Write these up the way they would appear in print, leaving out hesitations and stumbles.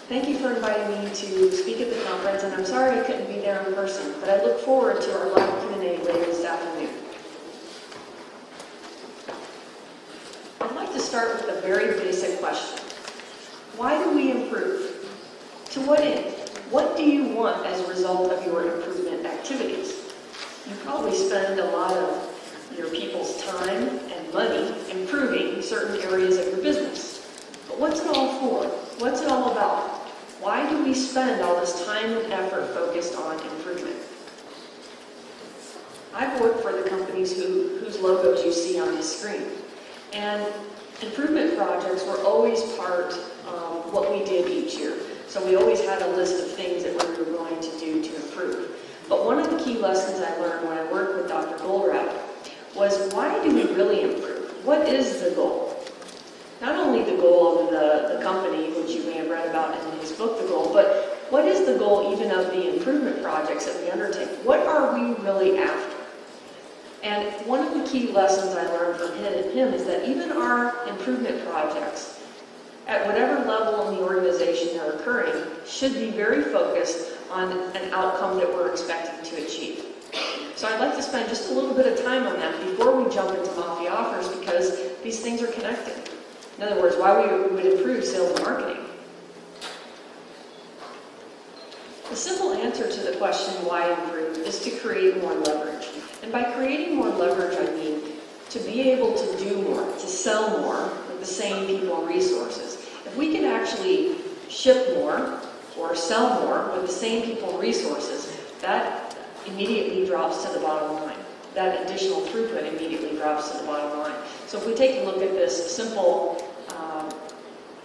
Thank you for inviting me to speak at the conference, and I'm sorry I couldn't be there in person, but I look forward to our live Q&A later this afternoon. I'd like to start with a very basic question. Why do we improve? To what end? What do you want as a result of your improvement activities? You probably spend a lot of your people's time and money improving certain areas of your business. But what's it all for? What's it all about? Why do we spend all this time and effort focused on improvement? I've worked for the companies whose logos you see on the screen. And improvement projects were always part of what we did each year. So we always had a list of things that we were going to do to improve. But one of the key lessons I learned when I worked with Dr. Goldratt was, why do we really improve? What is the goal? Not only the goal of the company, which you may have read about in his book, The Goal, but what is the goal even of the improvement projects that we undertake? What are we really after? And one of the key lessons I learned from him is that even our improvement projects, at whatever level in the organization they're occurring, should be very focused on an outcome that we're expecting to achieve. So I'd like to spend just a little bit of time on that before we jump into Mafia offers, because these things are connected. In other words, why we would improve sales and marketing. The simple answer to the question, why improve, is to create more leverage. And by creating more leverage, I mean to be able to do more, to sell more with the same people and resources. If we can actually ship more or sell more with the same people and resources, that immediately drops to the bottom line. That additional throughput immediately drops to the bottom line. So if we take a look at this simple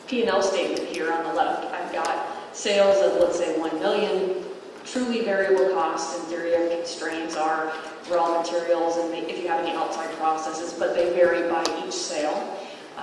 P&L statement here on the left, I've got sales of, let's say, 1 million. Truly variable costs in theory and constraints are raw materials and if you have any outside processes, but they vary by each sale.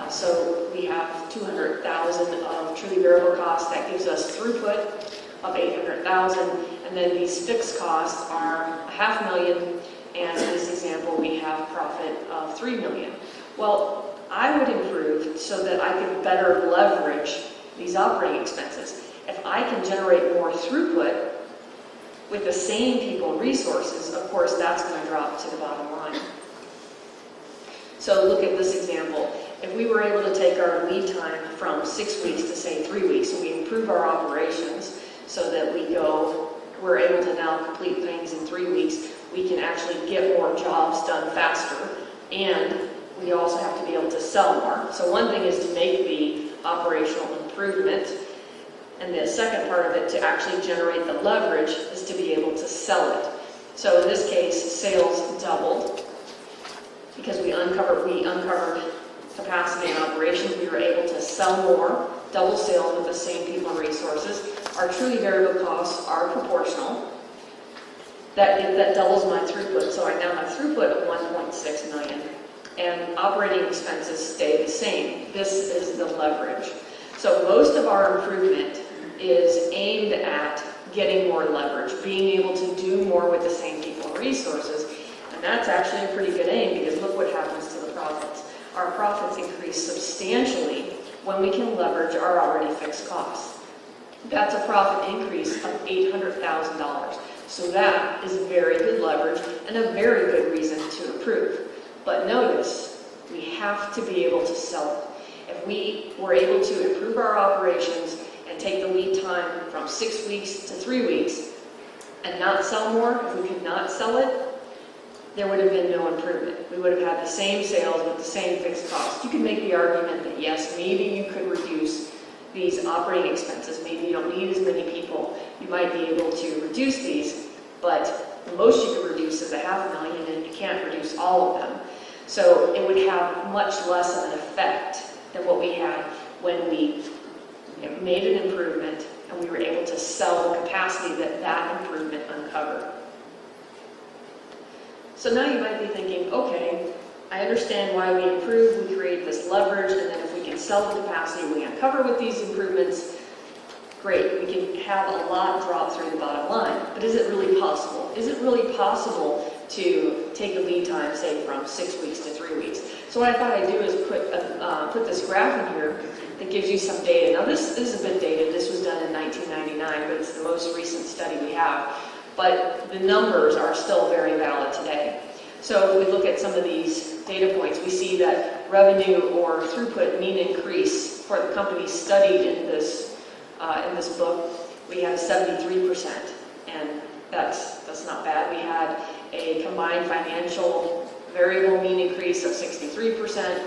So we have 200,000 of truly variable costs. That gives us throughput of 800,000, and then these fixed costs are 500,000. And in this example, we have profit of 3 million. Well, I would improve so that I could better leverage these operating expenses. If I can generate more throughput with the same people and resources, of course, that's going to drop to the bottom line. So look at this example. If we were able to take our lead time from 6 weeks to, say, 3 weeks, and we improve our operations so that we're able to now complete things in 3 weeks, we can actually get more jobs done faster, and we also have to be able to sell more. So one thing is to make the operational improvement, and the second part of it, to actually generate the leverage, is to be able to sell it. So in this case, sales doubled because we uncovered capacity and operations. We were able to sell more, double sales with the same people and resources. Our truly variable costs are proportional. That doubles my throughput, so I now have throughput of 1.6 million. And operating expenses stay the same. This is the leverage. So most of our improvement is aimed at getting more leverage, being able to do more with the same people and resources. And that's actually a pretty good aim, because look what happens to the profits. Our profits increase substantially when we can leverage our already fixed costs. That's a profit increase of $800,000. So that is very good leverage and a very good reason to improve. But notice, we have to be able to sell it. If we were able to improve our operations and take the lead time from 6 weeks to 3 weeks and not sell more, if we could not sell it, there would have been no improvement. We would have had the same sales with the same fixed costs. You could make the argument that yes, maybe you could reduce these operating expenses. Maybe you don't need as many people. You might be able to reduce these, but the most you could reduce is 500,000, and you can't reduce all of them. So it would have much less of an effect than what we had when we made an improvement and we were able to sell the capacity that improvement uncovered. So now you might be thinking, okay, I understand why we improve, we create this leverage, and then if we can sell the capacity we uncover with these improvements, great, we can have a lot drop through the bottom line. But is it really possible? Is it really possible to take a lead time, say, from 6 weeks to 3 weeks? So what I thought I'd do is put this graph in here that gives you some data. Now this is a bit dated. This was done in 1999, but it's the most recent study we have. But the numbers are still very valid today. So if we look at some of these data points, we see that revenue or throughput mean increase for the companies studied in this book, we have 73%, and that's not bad. We had a combined financial variable mean increase of 63%,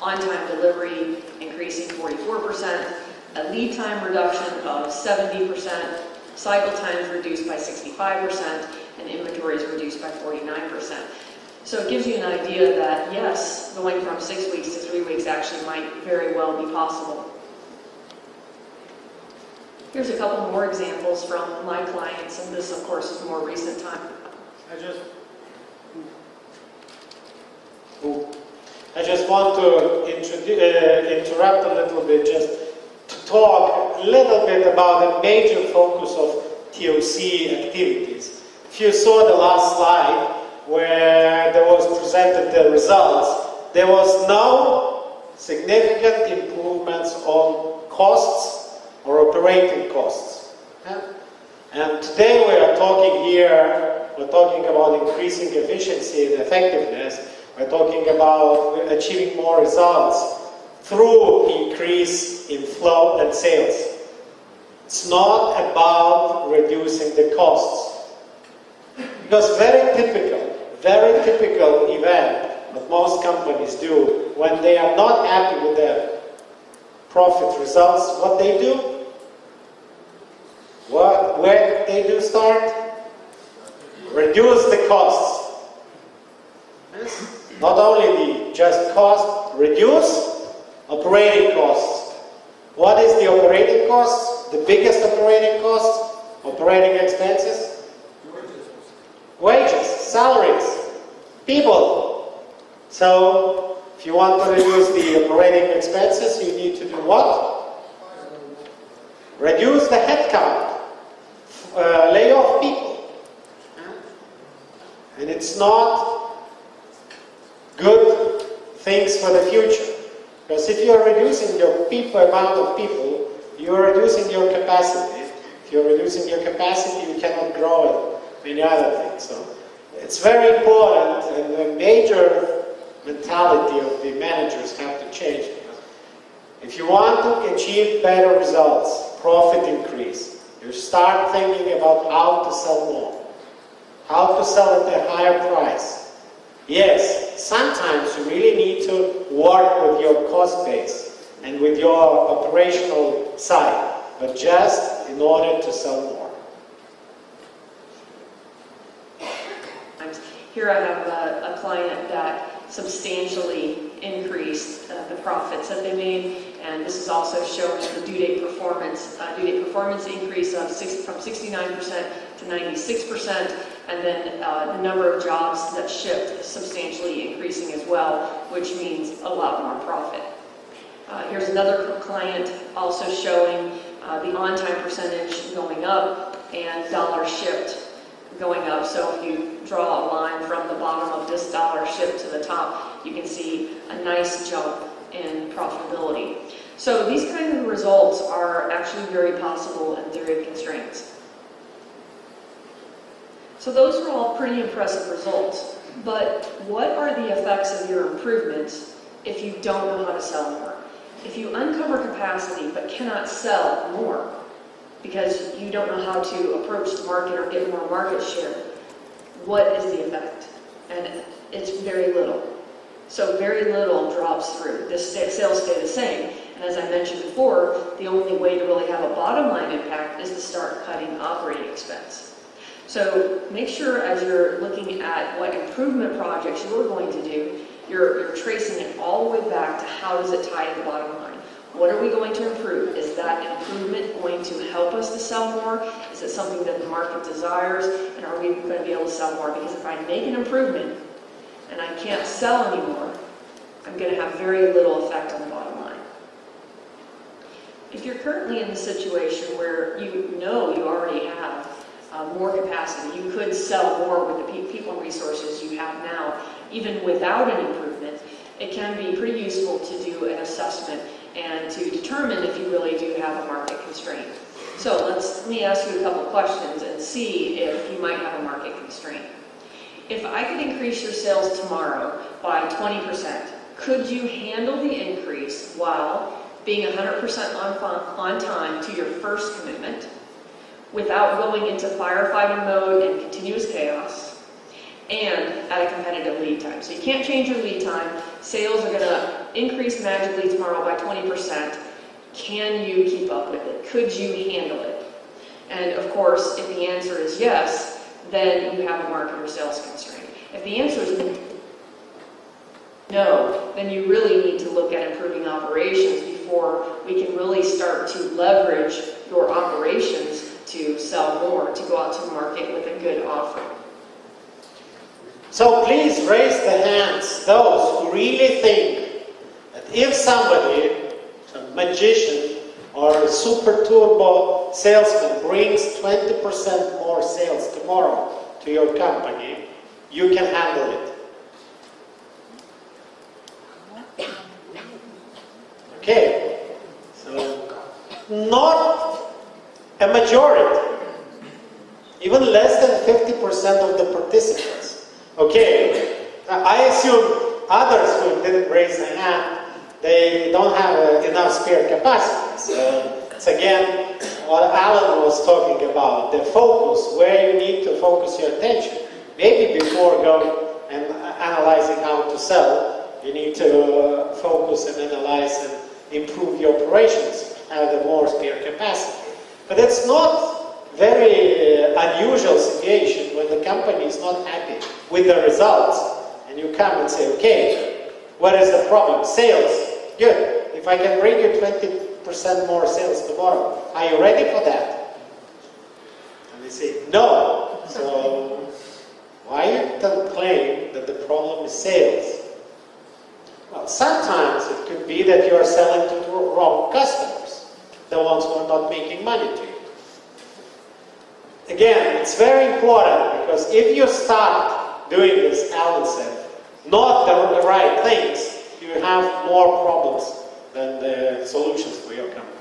on-time delivery increasing 44%, a lead time reduction of 70%, cycle times reduced by 65%, and inventories reduced by 49%. So it gives you an idea that, yes, going from 6 weeks to 3 weeks actually might very well be possible. Here's a couple more examples from my clients, and this, of course, is more recent time. I just want to interrupt a little bit, just to talk a little bit about the major focus of TOC activities. If you saw the last slide where there was presented the results, there was no significant improvements on costs or operating costs. Yeah? And today we are talking here, we're talking about increasing efficiency and effectiveness. We're talking about achieving more results through increase in flow and sales. It's not about reducing the costs. Because very typical event that most companies do when they are not happy with their profit results, what they do? Where they do start? Reduce the costs. Yes? Not only the just cost, reduce operating costs. What is the operating costs? The biggest operating costs? Operating expenses? Wages, salaries, people. So, if you want to reduce the operating expenses, you need to do what? Reduce the headcount. Lay off people. And it's not good things for the future. Because if you are reducing your amount of people, you are reducing your capacity. If you are reducing your capacity, you cannot grow many other things. So it's very important, and the major mentality of the managers have to change. If you want to achieve better results, profit increase, you start thinking about how to sell more, how to sell at a higher price. Yes, sometimes you really need to work with your cost base and with your operational side, but just in order to sell more. Here I have a client that substantially increased the profits that they made, and this is also showing the due date performance increase of from 69% to 96%, and then the number of jobs that shipped substantially increasing as well, which means a lot more profit. Here's another client also showing the on-time percentage going up and dollars shipped going up. So if you draw a line from the bottom of this dollar shipped to the top, you can see a nice jump in profitability. So these kinds of results are actually very possible in theory of constraints. So those are all pretty impressive results, but what are the effects of your improvements if you don't know how to sell more? If you uncover capacity but cannot sell more because you don't know how to approach the market or get more market share, what is the effect? And it's very little. So very little drops through. The sales stay the same. And as I mentioned before, the only way to really have a bottom line impact is to start cutting operating expense. So make sure as you're looking at what improvement projects you're going to do, you're tracing it all the way back to how does it tie to the bottom line. What are we going to improve? Is that improvement going to help us to sell more? Is it something that the market desires? And are we going to be able to sell more? Because if I make an improvement and I can't sell anymore, I'm going to have very little effect on the bottom line. If you're currently in the situation where you know you already have more capacity, you could sell more with the people and resources you have now, even without an improvement, it can be pretty useful to do an assessment and to determine if you really do have a market constraint. So let me ask you a couple questions and see if you might have a market constraint. If I could increase your sales tomorrow by 20%, could you handle the increase while being 100% on time to your first commitment, without going into firefighting mode and continuous chaos, and at a competitive lead time? So you can't change your lead time. Sales are going to increase magically tomorrow by 20%. Can you keep up with it? Could you handle it? And of course, if the answer is yes, then you have a market or sales constraint. If the answer is no, then you really need to look at improving operations before we can really start to leverage your operations to sell more, to go out to the market with a good offer. So please raise the hands, those who really think that if somebody, a magician or a super turbo salesman, brings 20% more sales tomorrow to your company, you can handle it. Okay, so not a majority, even less than 50% of the participants. Okay, I assume others who didn't raise their hand, they don't have enough spare capacity. So it's again what Alan was talking about, the focus, where you need to focus your attention. Maybe before going and analyzing how to sell, you need to focus and analyze and improve your operations, have the more spare capacity. But it's not very unusual situation when the company is not happy with the results, and you come and say, okay, what is the problem? Sales, good. If I can bring you 20% more sales tomorrow, are you ready for that? And they say, no. So why you don't claim that the problem is sales? Well, sometimes it could be that you are selling to the wrong customers, the ones who are not making money to you. Again, it's very important, because if you start doing this, Alan said, not the right things, you have more problems than the solutions for your company.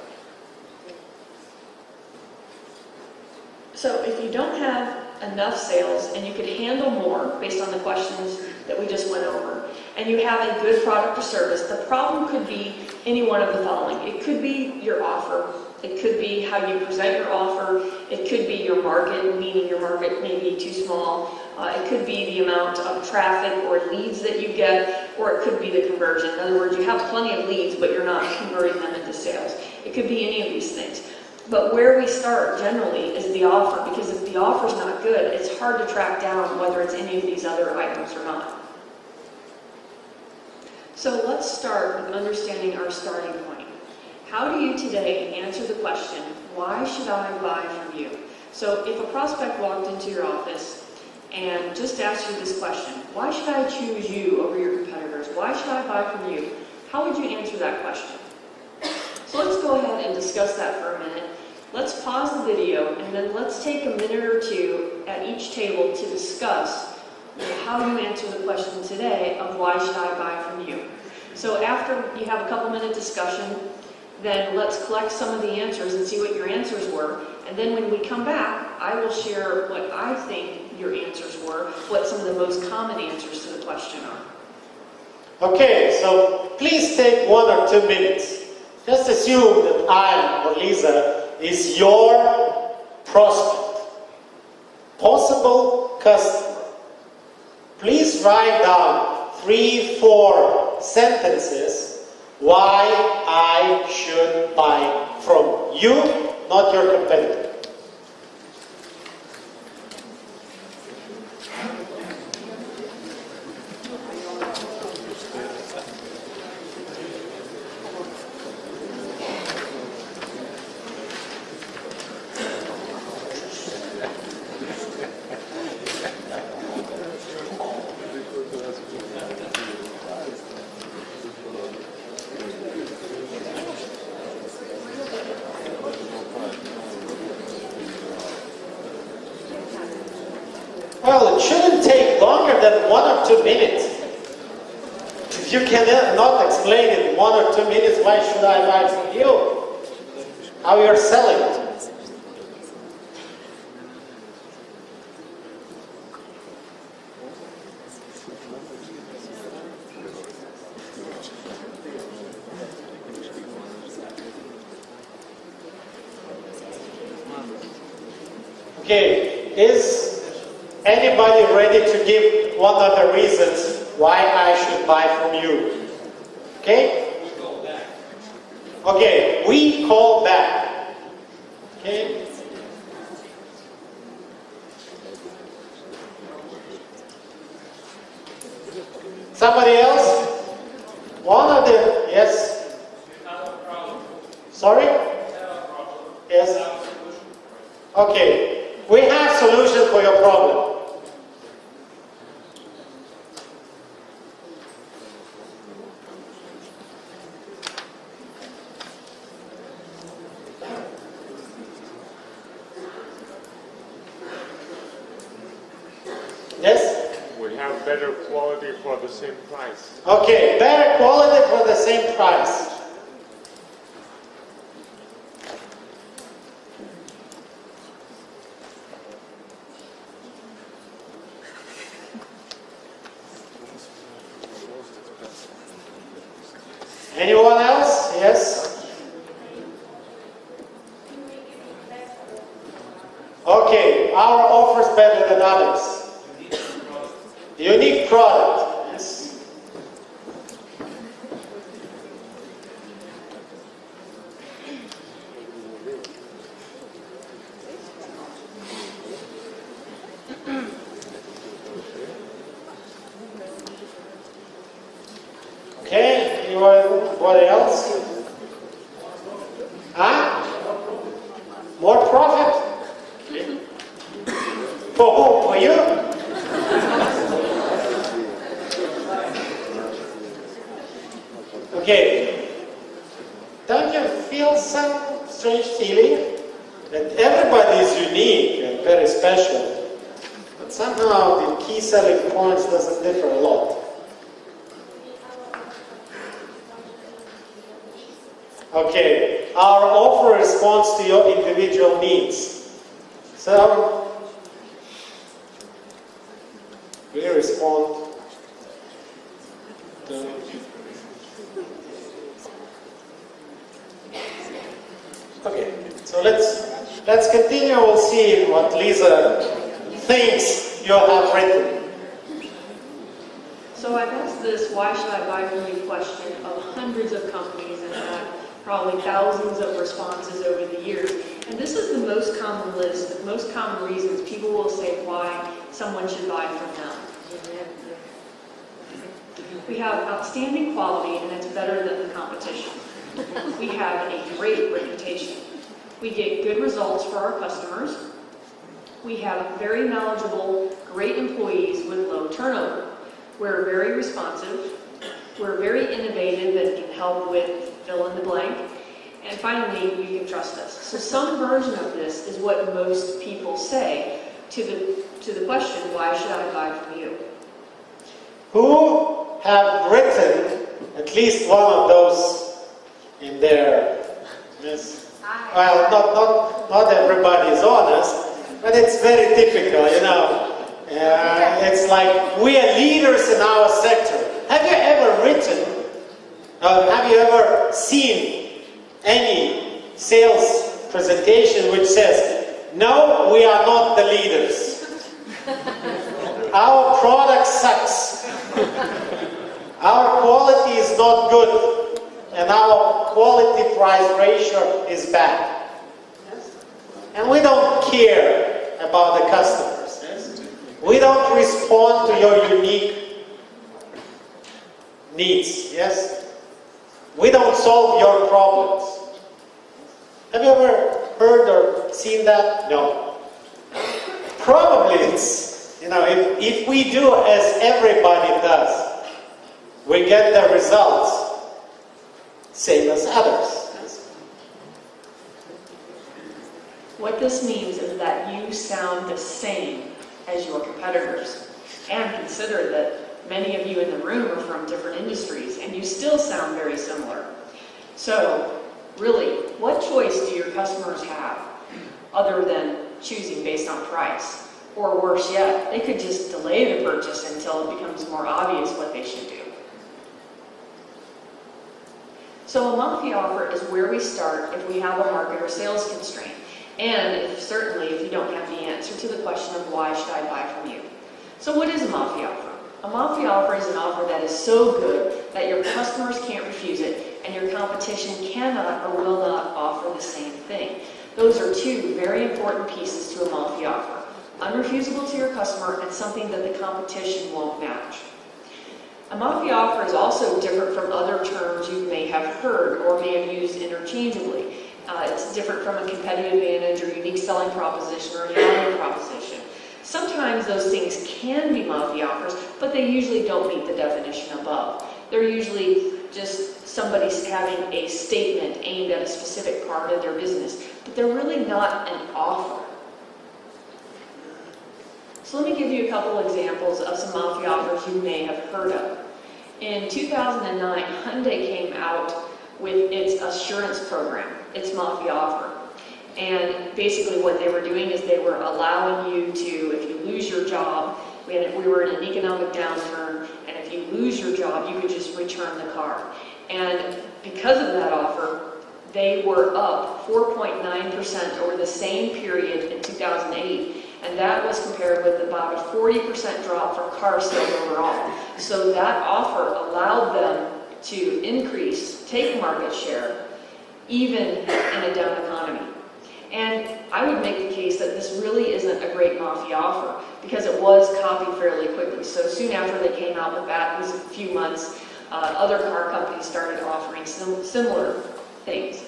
So if you don't have enough sales and you could handle more based on the questions that we just went over, and you have a good product or service, the problem could be any one of the following. It could be your offer. It could be how you present your offer. It could be your market, meaning your market may be too small. It could be the amount of traffic or leads that you get, or it could be the conversion. In other words, you have plenty of leads, but you're not converting them into sales. It could be any of these things. But where we start generally is the offer, because if the offer's not good, it's hard to track down whether it's any of these other items or not. So let's start with understanding our starting point. How do you today answer the question, why should I buy from you? So if a prospect walked into your office and just asked you this question, why should I choose you over your competitors? Why should I buy from you? How would you answer that question? So let's go ahead and discuss that for a minute. Let's pause the video and then let's take a minute or two at each table to discuss how you answer the question today of why should I buy from you. So after you have a couple minute discussion, then let's collect some of the answers and see what your answers were. And then when we come back, I will share what I think your answers were, what some of the most common answers to the question are. Okay, so please take 1 or 2 minutes. Just assume that I or Lisa is your prospect, possible customer. Please write down 3-4 sentences why I should buy from you, not your competitor. Well, it shouldn't take longer than 1 or 2 minutes. If you cannot explain it in 1 or 2 minutes, why should I buy from you? How you're selling it? Okay, is anybody ready to give one of the reasons why I should buy from you? Okay? Okay, we call back. Okay? Somebody else? One of the, yes? Sorry? Yes? Okay. We have solution for your problem. Yes? We have better quality for the same price. Okay, better quality for the same price. Anyone else? Yes? Okay, our offer is better than others. Unique product. Yes. Okay, anybody else? Huh? More profit? For who? For you? Okay. Don't you feel some strange feeling that everybody is unique and very special, but somehow the key selling points doesn't differ a lot? Okay, our offer responds to your individual needs. So, we respond to... Okay, so let's continue. We'll see what Lisa thinks you have written. So I've asked this "why should I buy from you" question of hundreds of companies and had probably thousands of responses over the years. And this is the most common list, the most common reasons people will say why someone should buy from them. We have outstanding quality, and it's better than the competition. We have a great reputation. We get good results for our customers. We have very knowledgeable, great employees with low turnover. We're very responsive. We're very innovative and can help with fill in the blank. And finally, you can trust us. So some version of this is what most people say to the question, why should I buy from you? Who have written at least one of those in their... Yes. Well, not everybody is honest, but it's very typical, you know. It's like we are leaders in our sector. Have you ever written, have you ever seen any sales presentation which says, no, we are not the leaders. Our product sucks. Our quality is not good. And our quality price ratio is bad. And we don't care about the customers. We don't respond to your unique needs. Yes? We don't solve your problems. Have you ever heard or seen that? No. Probably it's, you know, if we do as everybody does, we get the results same as others. What this means is that you sound the same as your competitors. And consider that many of you in the room are from different industries, and you still sound very similar. So, really, what choice do your customers have other than choosing based on price? Or worse yet, they could just delay the purchase until it becomes more obvious what they should do. So a Mafia offer is where we start if we have a market or sales constraint, and certainly if you don't have the answer to the question of why should I buy from you. So what is a Mafia offer? A Mafia offer is an offer that is so good that your customers can't refuse it, and your competition cannot or will not offer the same thing. Those are two very important pieces to a Mafia offer. Unrefusable to your customer and something that the competition won't match. A Mafia offer is also different from other terms you may have heard or may have used interchangeably. It's different from a competitive advantage or unique selling proposition or a value proposition. Sometimes those things can be Mafia offers, but they usually don't meet the definition above. They're usually just somebody's having a statement aimed at a specific part of their business, but they're really not an offer. So let me give you a couple examples of some Mafia offers you may have heard of. In 2009, Hyundai came out with its assurance program, its Mafia offer. And basically what they were doing is they were allowing you to, if you lose your job, we were in an economic downturn, and if you lose your job, you could just return the car. And because of that offer, they were up 4.9% over the same period in 2008. And that was compared with about a 40% drop for car sales overall. So that offer allowed them to take market share, even in a down economy. And I would make the case that this really isn't a great Mafia offer because it was copied fairly quickly. So soon after they came out with that, it was a few months, other car companies started offering similar things.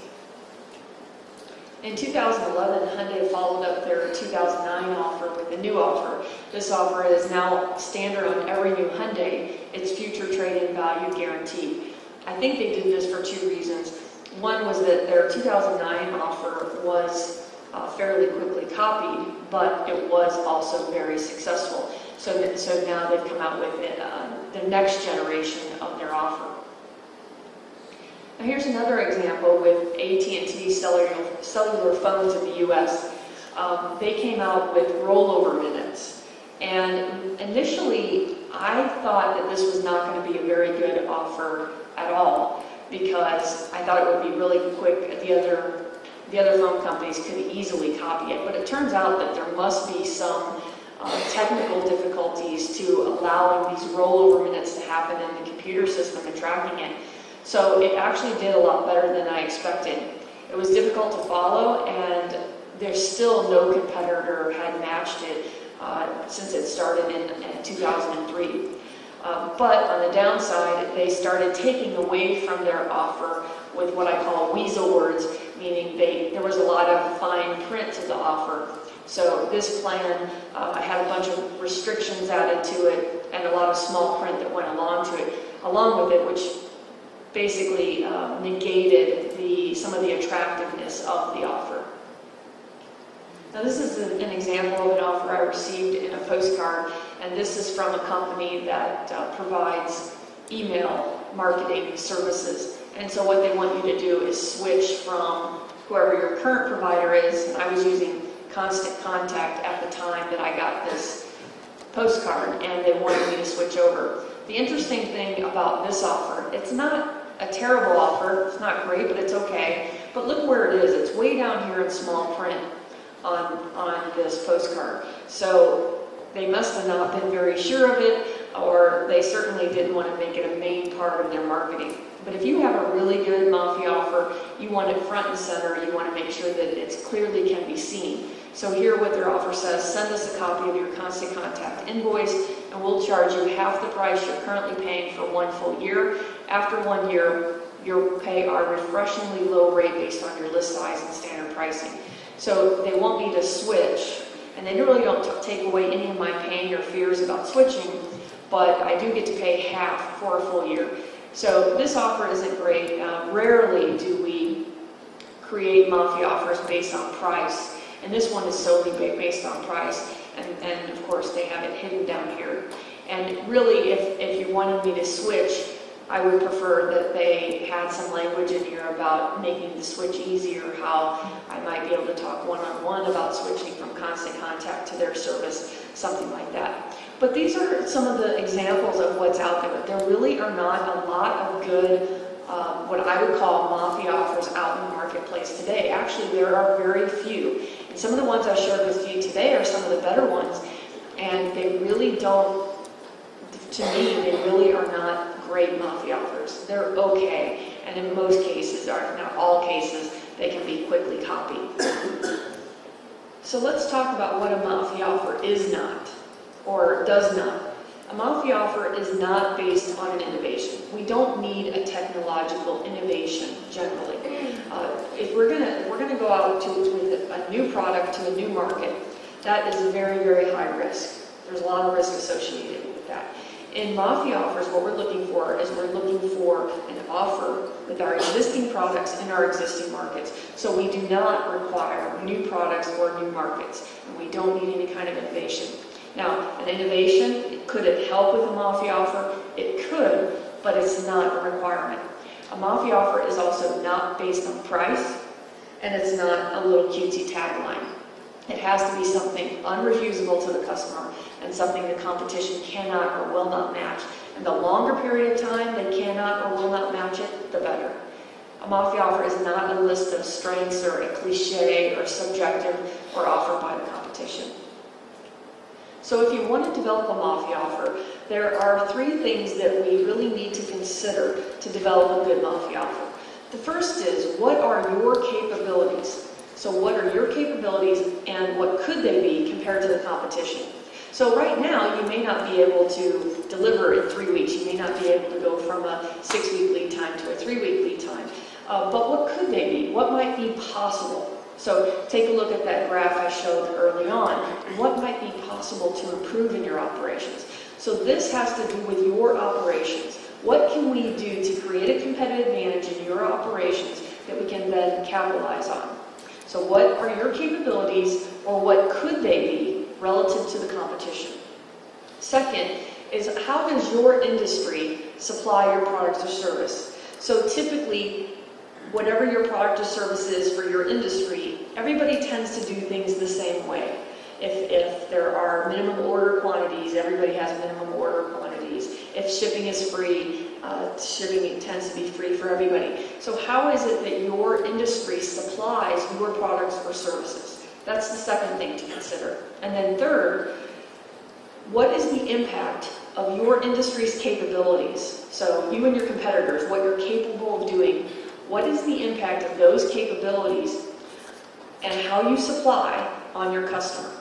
In 2011, Hyundai followed up their 2009 offer with a new offer. This offer is now standard on every new Hyundai. It's future trade-in value guaranteed. I think they did this for two reasons. One was that their 2009 offer was fairly quickly copied, but it was also very successful. So now they've come out with the next generation of their offer. Now here's another example with AT&T cellular phones in the US. They came out with rollover minutes. And initially, I thought that this was not going to be a very good offer at all because I thought it would be really quick. The other phone companies could easily copy it. But it turns out that there must be some technical difficulties to allowing these rollover minutes to happen in the computer system and tracking it. So it actually did a lot better than I expected. It was difficult to follow, and there's still no competitor had matched it since it started in 2003. But on the downside, they started taking away from their offer with what I call weasel words, meaning there was a lot of fine print to the offer. So this plan had a bunch of restrictions added to it and a lot of small print that went along with it, which basically negated some of the attractiveness of the offer. Now this is an example of an offer I received in a postcard, and this is from a company that provides email marketing services. And so what they want you to do is switch from whoever your current provider is, and I was using Constant Contact at the time that I got this postcard, and they wanted me to switch over. The interesting thing about this offer, it's not a terrible offer, it's not great, but it's okay. But look where it is, it's way down here in small print on this postcard. So they must have not been very sure of it, or they certainly didn't want to make it a main part of their marketing. But if you have a really good Mafia offer, you want it front and center, you want to make sure that it clearly can be seen. So here what their offer says, send us a copy of your Constant Contact invoice and we'll charge you half the price you're currently paying for 1 full year. After 1 year, you'll pay our refreshingly low rate based on your list size and standard pricing. So they want me to switch, and they really don't take away any of my pain or fears about switching, but I do get to pay half for a full year. So this offer isn't great. Rarely do we create Mafia offers based on price, and this one is solely based on price, and of course they have it hidden down here. And really, if you wanted me to switch, I would prefer that they had some language in here about making the switch easier, how I might be able to talk one-on-one about switching from constant contact to their service, something like that. But these are some of the examples of what's out there. There really are not a lot of good, what I would call Mafia offers out in the marketplace today. Actually, there are very few. And some of the ones I shared with you today are some of the better ones. And they really don't, to me, they really are not great Mafia offers. They're okay. And in most cases, or not all cases, they can be quickly copied. So let's talk about what a Mafia offer is not, or does not. A Mafia offer is not based on an innovation. We don't need a technological innovation generally. If we're gonna go out with a new product to a new market, that is very, very high risk. There's a lot of risk associated with that. In Mafia offers, what we're looking for is we're looking for an offer with our existing products in our existing markets. So we do not require new products or new markets, and we don't need any kind of innovation. Now, an innovation, could it help with a Mafia offer? It could, but it's not a requirement. A Mafia offer is also not based on price, and it's not a little cutesy tagline. It has to be something unrefusable to the customer and something the competition cannot or will not match. And the longer period of time they cannot or will not match it, the better. A Mafia offer is not a list of strengths or a cliche or subjective or offered by the competition. So if you want to develop a Mafia offer, there are three things that we really need to consider to develop a good Mafia offer. The first is, what are your capabilities? So what are your capabilities and what could they be compared to the competition? So right now, you may not be able to deliver in 3 weeks. You may not be able to go from a 6-week lead time to a 3-week lead time. But what could they be? What might be possible? So take a look at that graph I showed early on. What might be possible to improve in your operations? So this has to do with your operations. What can we do to create a competitive advantage in your operations that we can then capitalize on? So what are your capabilities, or what could they be relative to the competition? Second is, how does your industry supply your product or service? So typically, whatever your product or service is for your industry, everybody tends to do things the same way. If there are minimum order quantities, everybody has minimum order quantities. If shipping is free, shipping tends to be free for everybody. So how is it that your industry supplies your products or services? That's the second thing to consider. And then third, what is the impact of your industry's capabilities? So you and your competitors, what you're capable of doing, what is the impact of those capabilities and how you supply on your customer?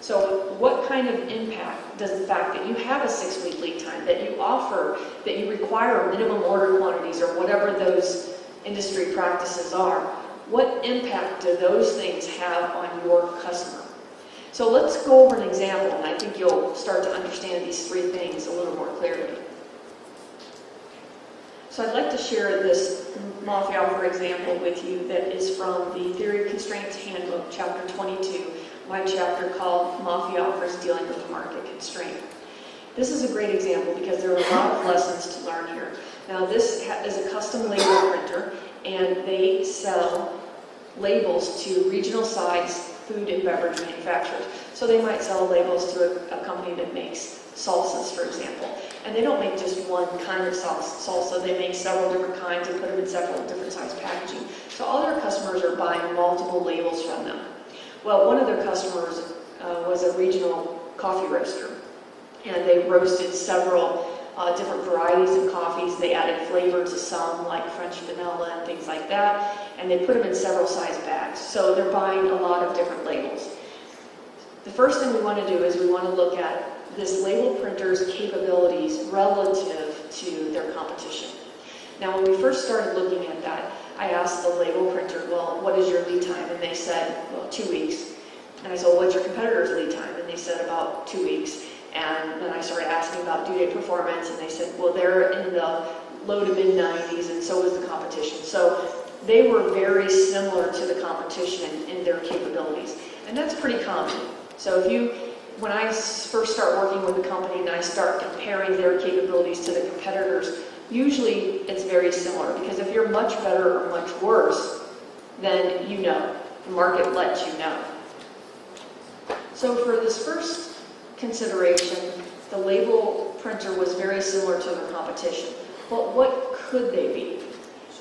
So what kind of impact does the fact that you have a 6-week lead time, that you offer, that you require minimum order quantities or whatever those industry practices are, what impact do those things have on your customer? So let's go over an example, and I think you'll start to understand these three things a little more clearly. So I'd like to share this Mafia offer example with you that is from the Theory of Constraints Handbook, Chapter 22, my chapter called Mafia Offers Dealing with the Market Constraint. This is a great example because there are a lot of lessons to learn here. Now this is a custom label printer, and they sell labels to regional sized food and beverage manufacturers. So they might sell labels to a company that makes salsas, for example. And they don't make just one kind of salsa, they make several different kinds and put them in several different size packaging. So all their customers are buying multiple labels from them. Well, one of their customers was a regional coffee roaster, and they roasted several different varieties of coffees. They added flavor to some, like French vanilla and things like that, and they put them in several size bags. So they're buying a lot of different labels. The first thing we want to do is we want to look at this label printer's capabilities relative to their competition. Now, when we first started looking at that, I asked the label printer, well, what is your lead time? And they said, well, 2 weeks. And I said, well, what's your competitor's lead time? And they said about 2 weeks. And then I started asking about due date performance, and they said, well, they're in the low to mid 90s, and so is the competition. So they were very similar to the competition in their capabilities. And that's pretty common. So if when I first start working with a company and I start comparing their capabilities to the competitors, usually it's very similar, because if you're much better or much worse, then you know. The market lets you know. So for this first consideration, the label printer was very similar to their competition. But what could they be?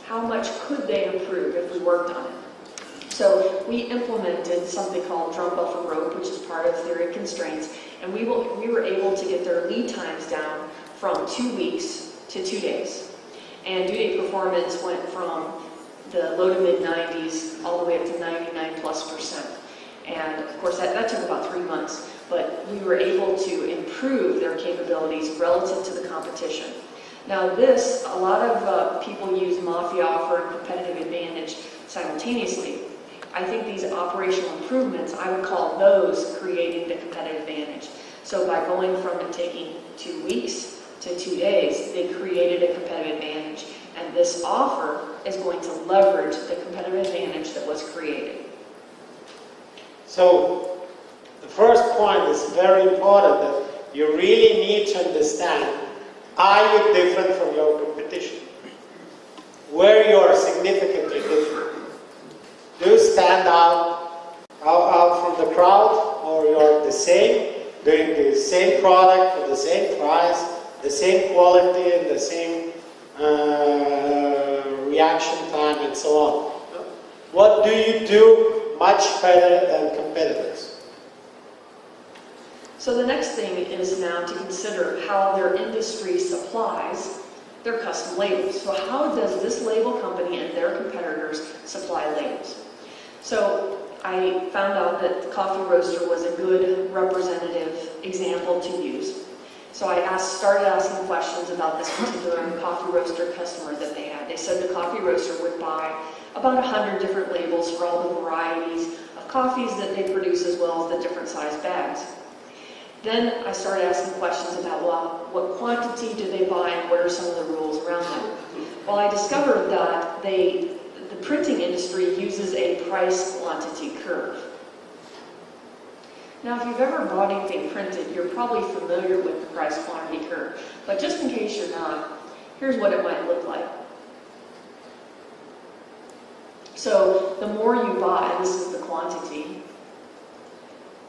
How much could they improve if we worked on it? So we implemented something called drum buffer rope, which is part of theory of constraints, and we were able to get their lead times down from 2 weeks to 2 days. And due date performance went from the low to mid 90s all the way up to 99+%. And of course that took about 3 months, but we were able to improve their capabilities relative to the competition. Now a lot of people use Mafia offer and competitive advantage simultaneously. I think these operational improvements, I would call those creating the competitive advantage. So by going from it taking 2 weeks to 2 days, they created a competitive advantage. And this offer is going to leverage the competitive advantage that was created. So the first point is very important, that you really need to understand, are you different from your competition? Where you are significantly different? Do you stand out from the crowd, or you're the same, doing the same product for the same price, the same quality, and the same reaction time, and so on? What do you do much better than competitors? So the next thing is now to consider how their industry supplies their custom labels. So how does this label company and their competitors supply labels? So I found out that the coffee roaster was a good representative example to use. So I started asking questions about this particular coffee roaster customer that they had. They said the coffee roaster would buy about 100 different labels for all the varieties of coffees that they produce, as well as the different size bags. Then I started asking questions about, well, what quantity do they buy and what are some of the rules around that? Well, I discovered that the printing industry uses a price quantity curve. Now, if you've ever bought anything printed, you're probably familiar with the price quantity curve. But just in case you're not, here's what it might look like. So the more you buy, this is the quantity,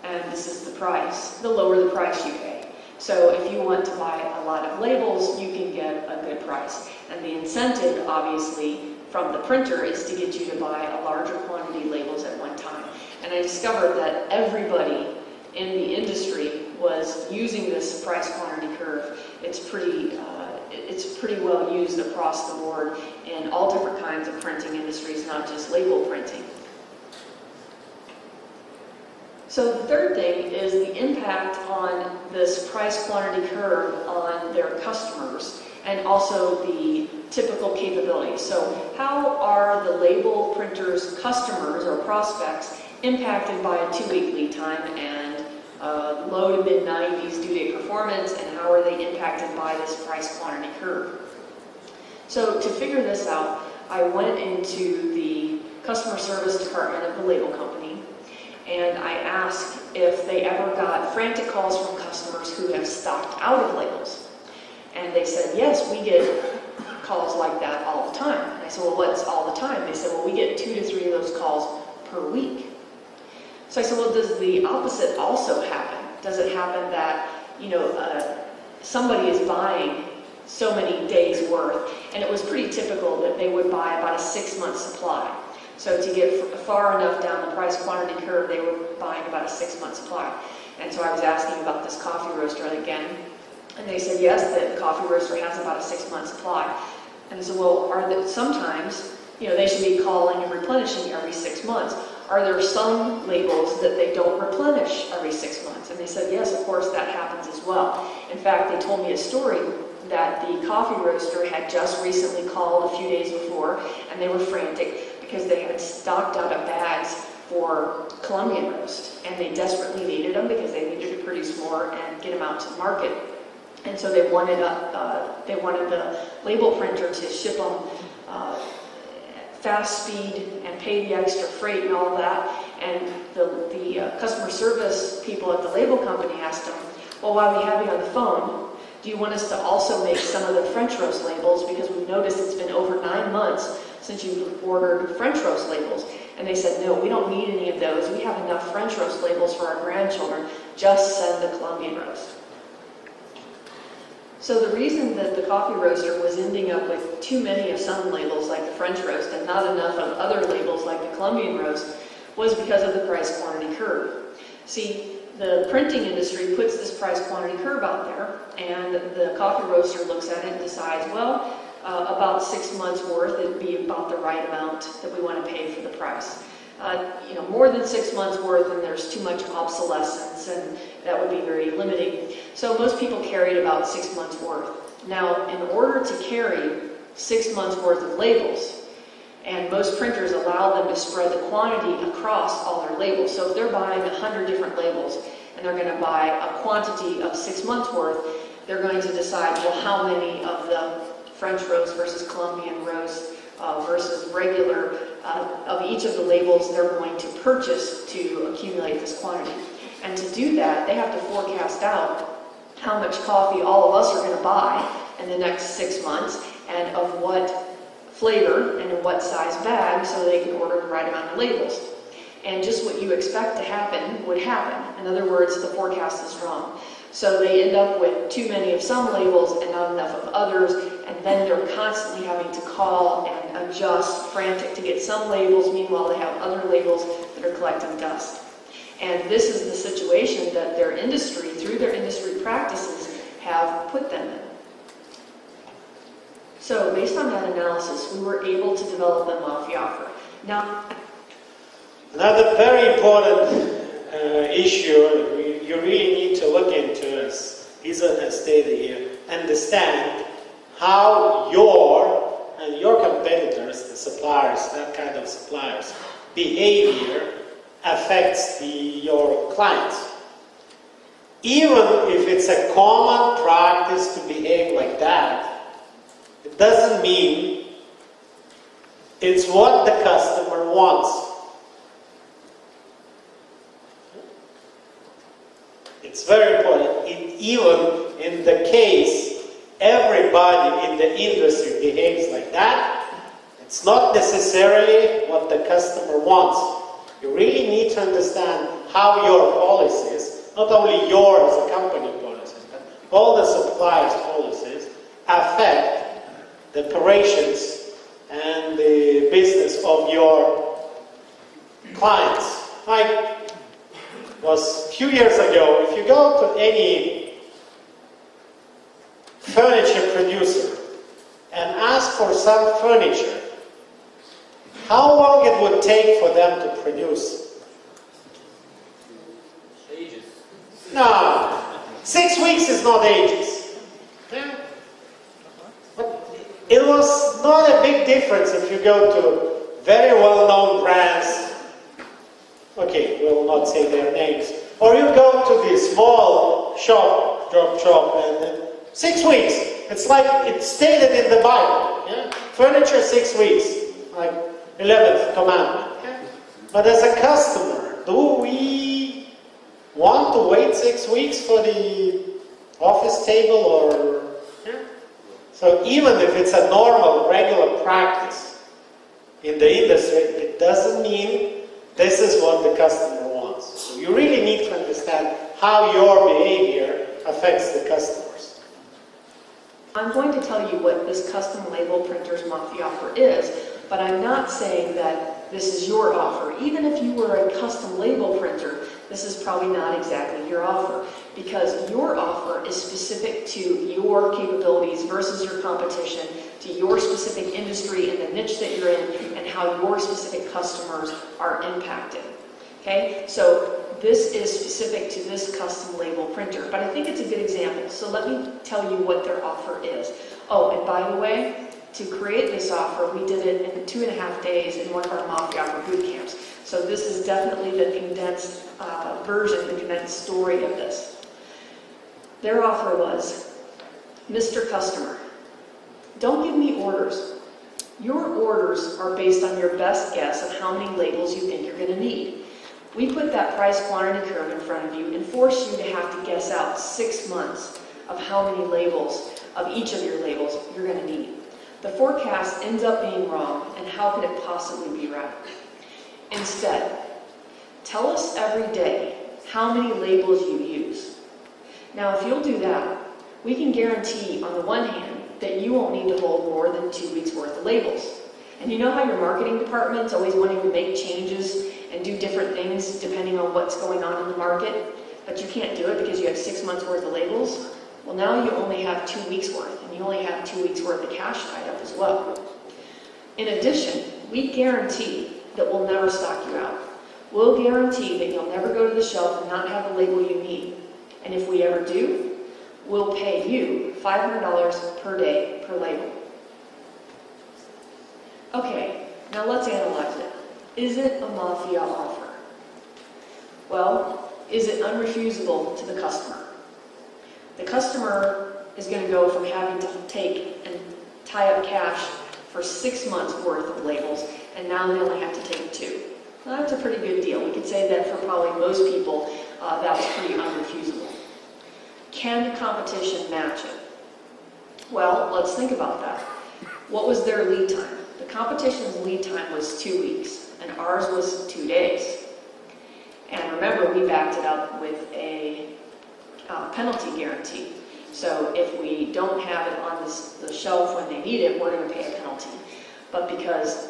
and this is the price, the lower the price you pay. So if you want to buy a lot of labels, you can get a good price. And the incentive, obviously, from the printer is to get you to buy a larger quantity of labels at one time. And I discovered that everybody in the industry was using this price quantity curve. It's pretty well used across the board in all different kinds of printing industries, not just label printing. So the third thing is the impact on this price quantity curve on their customers, and also the typical capabilities. So how are the label printers' customers or prospects impacted by a 2-week lead time and low to mid 90s due date performance, and how are they impacted by this price quantity curve? So to figure this out, I went into the customer service department of the label company, and I asked if they ever got frantic calls from customers who have stocked out of labels. And they said, yes, we get calls like that all the time. And I said, well, what's all the time? They said, well, we get 2 to 3 of those calls per week. So I said, well, does the opposite also happen? Does it happen that, somebody is buying so many days worth? And it was pretty typical that they would buy about a 6-month supply. So to get far enough down the price quantity curve, they were buying about a 6-month supply. And so I was asking about this coffee roaster again, and they said, yes, the coffee roaster has about a 6-month supply. And I said, well, sometimes, they should be calling and replenishing every 6 months. Are there some labels that they don't replenish every 6 months? And they said, yes, of course, that happens as well. In fact, they told me a story that the coffee roaster had just recently called a few days before, and they were frantic because they had stocked out of bags for Colombian roast, and they desperately needed them because they needed to produce more and get them out to the market. And so they wanted the label printer to ship them fast speed and pay the extra freight and all that. And the customer service people at the label company asked him, well, while we have you on the phone, do you want us to also make some of the French roast labels? Because we've noticed it's been over 9 months since you've ordered French roast labels. And they said, no, we don't need any of those. We have enough French roast labels for our grandchildren. Just send the Colombian roast. So the reason that the coffee roaster was ending up with too many of some labels like the French roast and not enough of other labels like the Colombian roast was because of the price quantity curve. See, the printing industry puts this price quantity curve out there, and the coffee roaster looks at it and decides, well, about 6 months worth, it'd be about the right amount that we want to pay for the price. More than 6 months worth, and there's too much obsolescence, and that would be very limiting. So most people carried about 6 months worth. Now, in order to carry 6 months worth of labels, and most printers allow them to spread the quantity across all their labels. So if they're buying 100 different labels, and they're going to buy a quantity of 6 months worth, they're going to decide, well, how many of the French roast versus Colombian roast versus regular of each of the labels they're going to purchase to accumulate this quantity. And to do that, they have to forecast out how much coffee all of us are going to buy in the next 6 months, and of what flavor and in what size bag, so they can order the right amount of labels. And just what you expect to happen would happen. In other words, the forecast is wrong. So they end up with too many of some labels and not enough of others, and then they're constantly having to call and adjust, frantic to get some labels. Meanwhile, they have other labels that are collecting dust. And this is the situation that their industry, through their industry practices, have put them in. So based on that analysis, we were able to develop the Mafia offer. Now, another very important issue you really need to look into, as Isa has stated here, understand how your and your competitors, the suppliers, that kind of suppliers, behavior affects your clients. Even if it's a common practice to behave like that, it doesn't mean it's what the customer wants. It's very important. Even in the case everybody in the industry behaves like that, it's not necessarily what the customer wants. You really need to understand how your policies, not only yours as a company policies, but all the suppliers' policies affect the operations and the business of your clients. Like was a few years ago, if you go to any furniture producer and ask for some furniture, how long it would take for them to produce? Ages. No, 6 weeks is not ages. But it was not a big difference if you go to very well-known brands. Okay, we'll not say their names. Or you go to the small shop, drop shop, and 6 weeks. It's like it's stated in the Bible. Yeah? Furniture 6 weeks, like 11th commandment. Yeah? But as a customer, do we want to wait 6 weeks for the office table or? Yeah? So even if it's a normal, regular practice in the industry, it doesn't mean this is what the customer wants. So you really need to understand how your behavior affects the customers. I'm going to tell you what this custom label printer's Mafia offer is, but I'm not saying that this is your offer. Even if you were a custom label printer, this is probably not exactly your offer, because your offer is specific to your capabilities versus your competition, to your specific industry and the niche that you're in, and how your specific customers are impacted. Okay, so this is specific to this custom label printer, but I think it's a good example. So let me tell you what their offer is. Oh, and by the way, to create this offer, we did it in 2.5 days in one of our Mafia offer boot camps. So this is definitely the condensed version, the condensed story of this. Their offer was, Mr. Customer, don't give me orders. Your orders are based on your best guess of how many labels you think you're going to need. We put that price quantity curve in front of you and force you to have to guess out 6 months of how many labels of each of your labels you're going to need. The forecast ends up being wrong, and how could it possibly be right? Instead, tell us every day how many labels you use. Now, if you'll do that, we can guarantee, on the one hand, that you won't need to hold more than 2 weeks worth of labels. And you know how your marketing department's always wanting to make changes and do different things depending on what's going on in the market, but you can't do it because you have 6 months worth of labels? Well, now you only have 2 weeks worth, and you only have 2 weeks worth of cash tied up as well. In addition, we guarantee that we'll never stock you out. We'll guarantee that you'll never go to the shelf and not have the label you need. And if we ever do, we'll pay you $500 per day per label. Okay, now let's analyze it. Is it a mafia offer? Well, is it unrefusable to the customer? The customer is going to go from having to take and tie up cash for 6 months worth of labels, and now they only have to take 2. Well, that's a pretty good deal. We could say that for probably most people, that's pretty unrefusable. Can the competition match it? Well, let's think about that. What was their lead time? The competition's lead time was 2 weeks, and ours was 2 days. And remember, we backed it up with a penalty guarantee. So if we don't have it on the shelf when they need it, we're going to pay a penalty. But because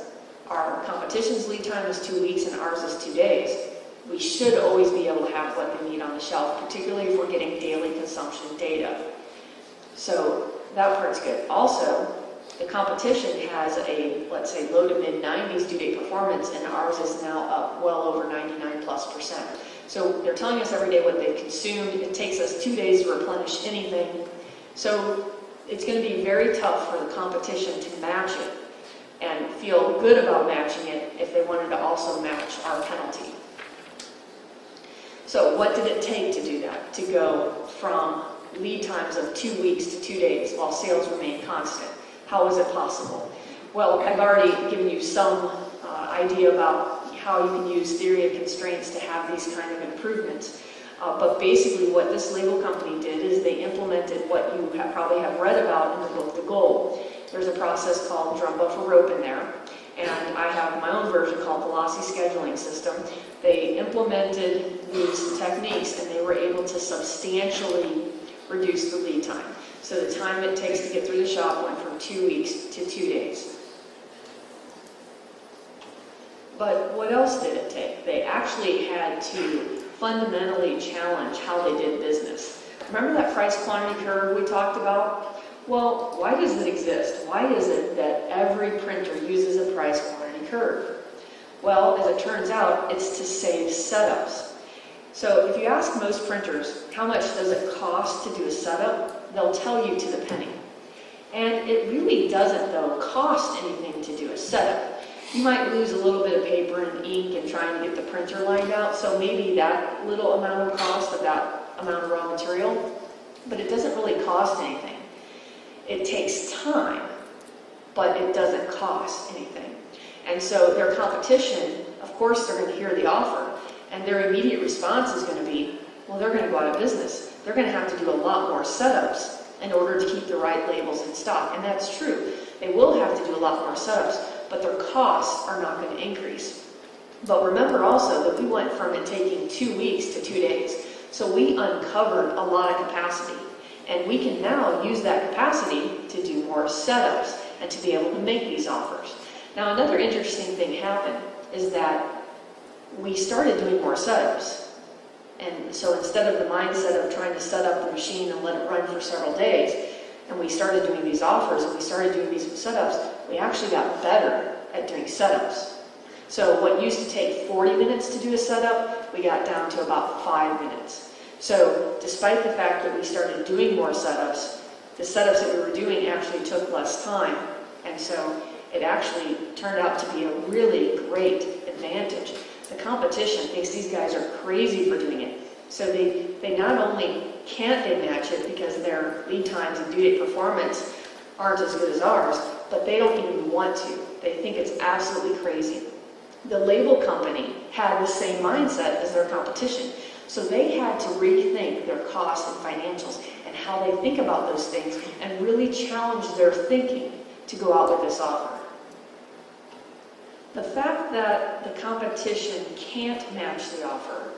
our competition's lead time is 2 weeks and ours is 2 days, we should always be able to have what they need on the shelf, particularly if we're getting daily consumption data. So that part's good. Also, the competition has a, let's say, low to mid 90s due date performance, and ours is now up well over 99+%. So they're telling us every day what they've consumed. It takes us 2 days to replenish anything. So it's going to be very tough for the competition to match it and feel good about matching it if they wanted to also match our penalty. So what did it take to do that? To go from lead times of 2 weeks to 2 days while sales remain constant? How was it possible? Well, I've already given you some idea about how you can use theory of constraints to have these kind of improvements. But basically what this label company did is they implemented what you probably have read about in the book, The Goal. There's a process called drum buffer rope in there, and I have my own version called Velocity Scheduling System. They implemented these techniques and they were able to substantially reduce the lead time. So the time it takes to get through the shop went from 2 weeks to 2 days. But what else did it take? They actually had to fundamentally challenge how they did business. Remember that price quantity curve we talked about? Well, why does it exist? Why is it that every printer uses a price quantity curve? Well, as it turns out, it's to save setups. So if you ask most printers, how much does it cost to do a setup? They'll tell you to the penny. And it really doesn't, though, cost anything to do a setup. You might lose a little bit of paper and ink and trying to get the printer lined out, so maybe that little amount of cost of that amount of raw material, but it doesn't really cost anything. It takes time, but it doesn't cost anything. And so their competition, of course, they're going to hear the offer, and their immediate response is going to be, well, they're going to go out of business. They're going to have to do a lot more setups in order to keep the right labels in stock. And that's true. They will have to do a lot more setups, but their costs are not going to increase. But remember also that we went from it taking 2 weeks to 2 days. So we uncovered a lot of capacity. And we can now use that capacity to do more setups and to be able to make these offers. Now, another interesting thing happened is that we started doing more setups. And so instead of the mindset of trying to set up the machine and let it run for several days, and we started doing these offers and we started doing these setups, we actually got better at doing setups. So what used to take 40 minutes to do a setup, we got down to about 5 minutes. So despite the fact that we started doing more setups, the setups that we were doing actually took less time. And so it actually turned out to be a really great advantage. The competition thinks these guys are crazy for doing it. So they not only can't they match it because their lead times and due date performance aren't as good as ours, but they don't even want to. They think it's absolutely crazy. The label company had the same mindset as their competition. So they had to rethink their costs and financials and how they think about those things and really challenge their thinking to go out with this offer. The fact that the competition can't match the offer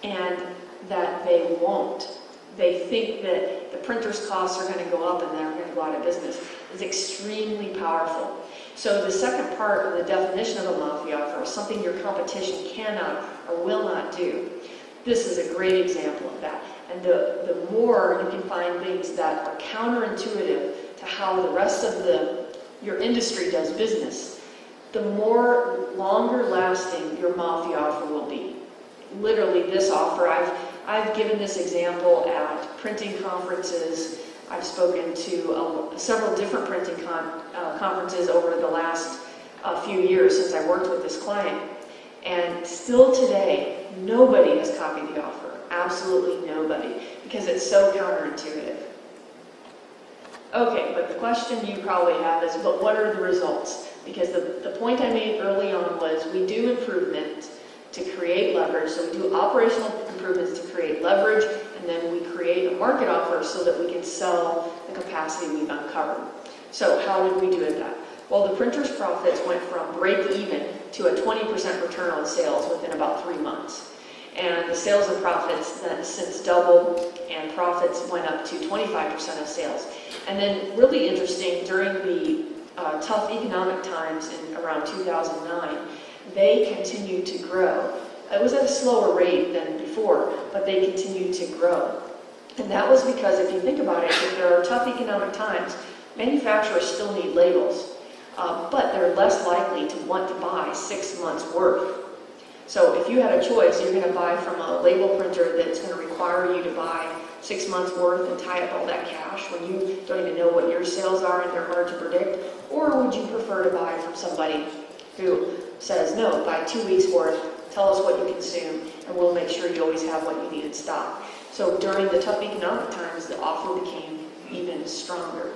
and that they won't, they think that the printer's costs are going to go up and they're going to go out of business, is extremely powerful. So the second part of the definition of a Mafia offer is something your competition cannot or will not do. This is a great example of that. And the more you can find things that are counterintuitive to how the rest of your industry does business, the more longer lasting your Mafia offer will be. Literally this offer, I've given this example at printing conferences. I've spoken to several different printing conferences over the last few years since I worked with this client. And still today, nobody has copied the offer. Absolutely nobody, because it's so counterintuitive. Okay, but the question you probably have is, but what are the results? Because the point I made early on was we do improvement to create leverage. So we do operational improvements to create leverage, and then we create a market offer so that we can sell the capacity we've uncovered. So how did we do that? Well, the printer's profits went from break even to a 20% return on sales within about 3 months. And the sales and profits then since doubled, and profits went up to 25% of sales. And then really interesting, during the tough economic times in around 2009, they continued to grow. It was at a slower rate than before, but they continued to grow. And that was because if you think about it, if there are tough economic times, manufacturers still need labels, but they're less likely to want to buy 6 months worth. So if you had a choice, you're going to buy from a label printer that's going to require you to buy 6 months worth and tie up all that cash when you don't even know what your sales are and they're hard to predict, or would you prefer to buy from somebody who says, no, buy 2 weeks worth, tell us what you consume, and we'll make sure you always have what you need in stock. So during the tough economic times, the offer became even stronger.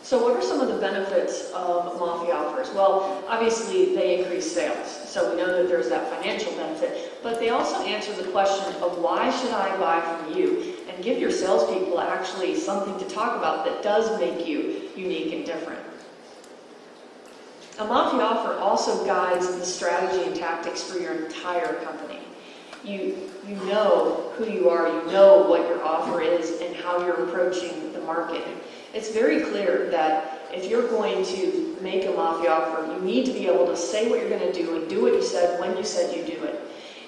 So what are some of the benefits of Mafia offers? Well, obviously they increase sales, so we know that there's that financial benefit, but they also answer the question of why should I buy from you, and give your salespeople actually something to talk about that does make you unique and different. A Mafia offer also guides the strategy and tactics for your entire company. You know who you are, you know what your offer is and how you're approaching the market. It's very clear that if you're going to make a Mafia offer, you need to be able to say what you're going to do and do what you said when you said you do it.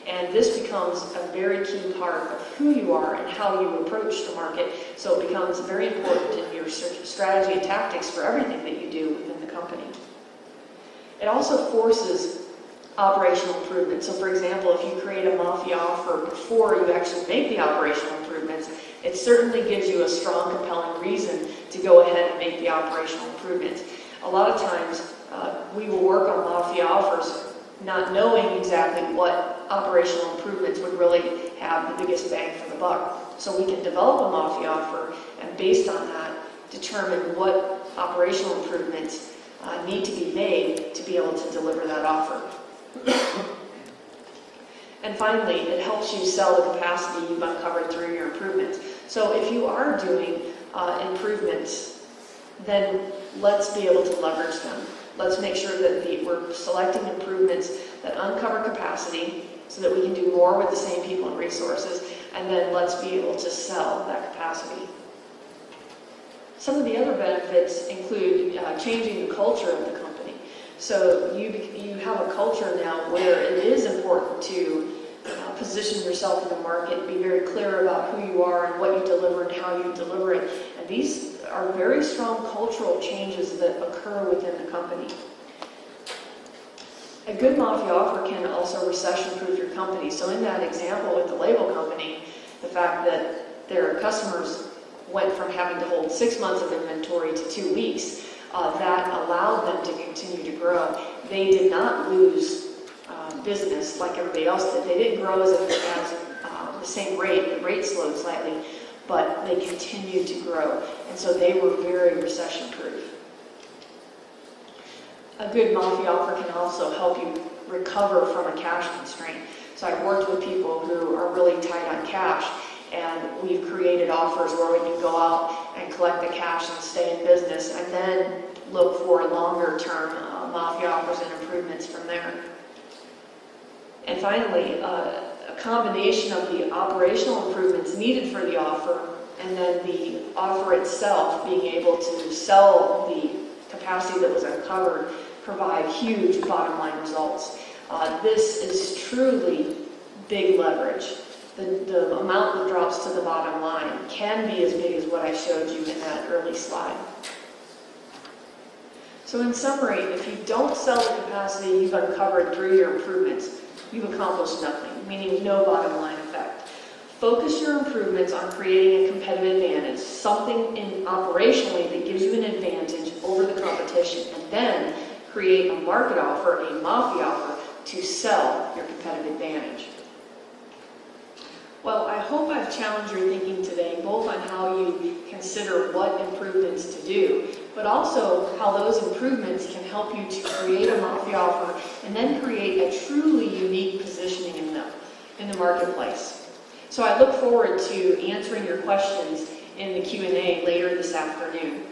And this becomes a very key part of who you are and how you approach the market. So it becomes very important in your strategy and tactics for everything that you do within the company. It also forces operational improvement. So for example, if you create a Mafia offer before you actually make the operational improvements, it certainly gives you a strong, compelling reason to go ahead and make the operational improvements. A lot of times, we will work on Mafia offers not knowing exactly what operational improvements would really have the biggest bang for the buck. So we can develop a Mafia offer, and based on that, determine what operational improvements need to be made to be able to deliver that offer. And finally, it helps you sell the capacity you've uncovered through your improvements. So if you are doing improvements, then let's be able to leverage them. Let's make sure that we're selecting improvements that uncover capacity so that we can do more with the same people and resources, and then let's be able to sell that capacity. Some of the other benefits include changing the culture of the company. So you have a culture now where it is important to position yourself in the market, be very clear about who you are and what you deliver and how you deliver it. And these are very strong cultural changes that occur within the company. A good Mafia offer can also recession-proof your company. So in that example with the label company, the fact that their customers went from having to hold 6 months of inventory to 2 weeks, that allowed them to continue to grow. They did not lose business like everybody else did. They didn't grow as the same rate. The rate slowed slightly, but they continued to grow. And so they were very recession-proof. a good Mafia offer can also help you recover from a cash constraint. So I've worked with people who are really tight on cash, and we've created offers where we can go out and collect the cash and stay in business, and then look for longer-term Mafia offers and improvements from there. And finally, a combination of the operational improvements needed for the offer and then the offer itself being able to sell the capacity that was uncovered provide huge bottom line results. This is truly big leverage. The amount that drops to the bottom line can be as big as what I showed you in that early slide. So in summary, if you don't sell the capacity you've uncovered through your improvements, you've accomplished nothing, meaning no bottom line effect. Focus your improvements on creating a competitive advantage, something operationally that gives you an advantage over the competition, and then create a market offer, a Mafia offer, to sell your competitive advantage. Well, I hope I've challenged your thinking today, both on how you consider what improvements to do, but also how those improvements can help you to create a Mafia offer and then create a truly unique positioning in the marketplace. So I look forward to answering your questions in the Q&A later this afternoon.